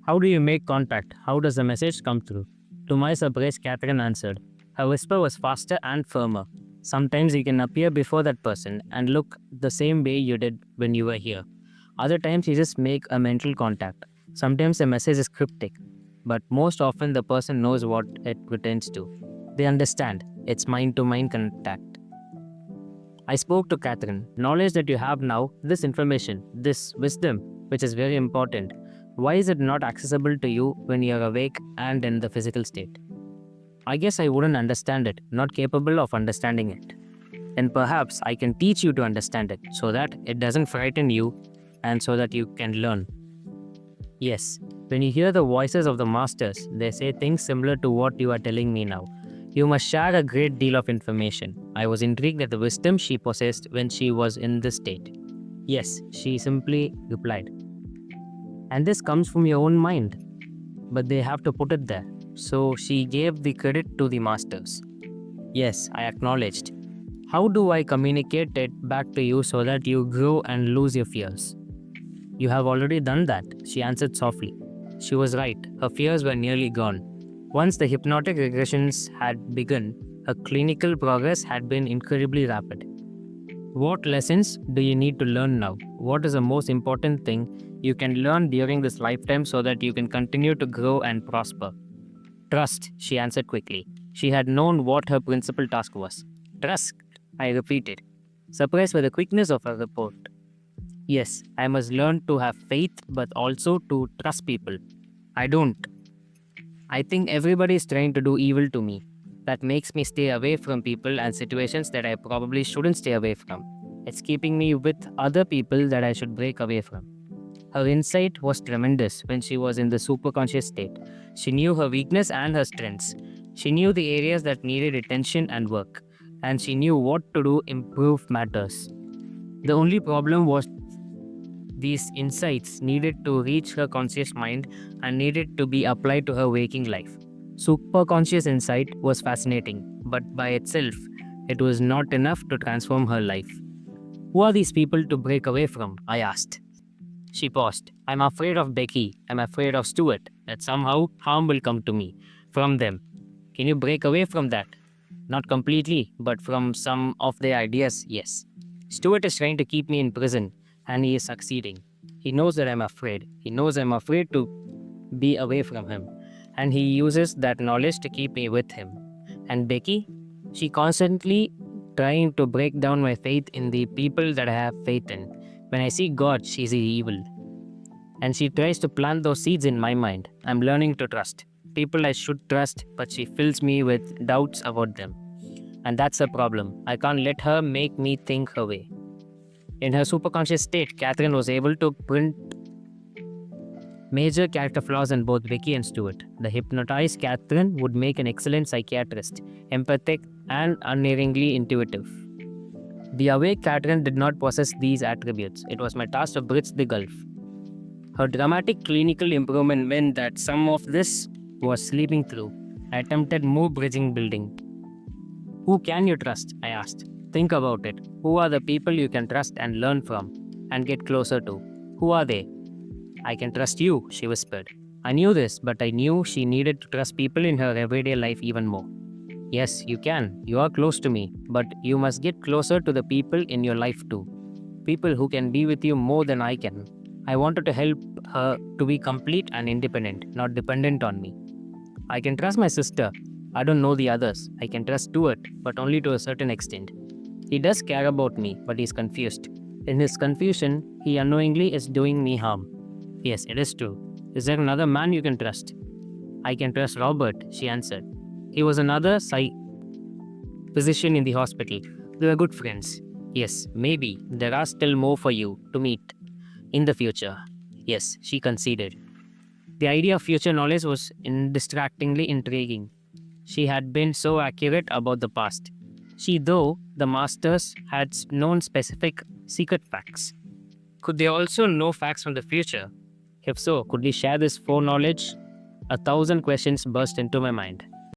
How do you make contact? How does the message come through? To my surprise, Catherine answered. Her whisper was faster and firmer. Sometimes you can appear before that person and look the same way you did when you were here. Other times you just make a mental contact. Sometimes the message is cryptic, but most often the person knows what it pertains to. They understand. It's mind to mind contact. I spoke to Catherine. Knowledge that you have now, this information, this wisdom, which is very important. Why is it not accessible to you when you are awake and in the physical state? I guess I wouldn't understand it, not capable of understanding it. And perhaps I can teach you to understand it so that it doesn't frighten you and so that you can learn. Yes, when you hear the voices of the masters, they say things similar to what you are telling me now. You must share a great deal of information. I was intrigued at the wisdom she possessed when she was in this state. Yes, she simply replied. And this comes from your own mind, but they have to put it there. So she gave the credit to the masters. Yes, I acknowledged. How do I communicate it back to you so that you grow and lose your fears? You have already done that, she answered softly. She was right, her fears were nearly gone. Once the hypnotic regressions had begun, her clinical progress had been incredibly rapid. What lessons do you need to learn now? What is the most important thing you can learn during this lifetime so that you can continue to grow and prosper? Trust, she answered quickly. She had known what her principal task was. Trust, I repeated, surprised by the quickness of her report. Yes, I must learn to have faith but also to trust people. I don't. I think everybody is trying to do evil to me. That makes me stay away from people and situations that I probably shouldn't stay away from. It's keeping me with other people that I should break away from. Her insight was tremendous when she was in the superconscious state. She knew her weakness and her strengths. She knew the areas that needed attention and work. And she knew what to do improve matters. The only problem was these insights needed to reach her conscious mind and needed to be applied to her waking life. Superconscious insight was fascinating, but by itself, it was not enough to transform her life. Who are these people to break away from? I asked. She paused. I'm afraid of Becky. I'm afraid of Stuart, that somehow harm will come to me from them. Can you break away from that? Not completely, but from some of their ideas, yes. Stuart is trying to keep me in prison, and he is succeeding. He knows that I'm afraid. He knows I'm afraid to be away from him, and he uses that knowledge to keep me with him. And Becky? She constantly trying to break down my faith in the people that I have faith in. When I see God, she's evil. And she tries to plant those seeds in my mind. I'm learning to trust. People I should trust, but she fills me with doubts about them. And that's a problem. I can't let her make me think her way. In her superconscious state, Catherine was able to print major character flaws in both Vicky and Stuart. The hypnotized Catherine would make an excellent psychiatrist, empathic and unerringly intuitive. The awake Catherine did not possess these attributes. It was my task to bridge the gulf. Her dramatic clinical improvement meant that some of this was sleeping through. I attempted more bridging building. Who can you trust? I asked. Think about it. Who are the people you can trust and learn from and get closer to? Who are they? I can trust you, she whispered. I knew this, but I knew she needed to trust people in her everyday life even more. Yes, you can. You are close to me, but you must get closer to the people in your life too. People who can be with you more than I can. I wanted to help her to be complete and independent, not dependent on me. I can trust my sister. I don't know the others. I can trust Stuart, but only to a certain extent. He does care about me, but he's confused. In his confusion, he unknowingly is doing me harm. Yes, it is true. Is there another man you can trust? I can trust Robert, she answered. He was another physician in the hospital. They were good friends. Yes, maybe there are still more for you to meet in the future. Yes, she conceded. The idea of future knowledge was distractingly intriguing. She had been so accurate about the past. Though the masters had known specific secret facts. Could they also know facts from the future? If so, could we share this foreknowledge? 1,000 questions burst into my mind.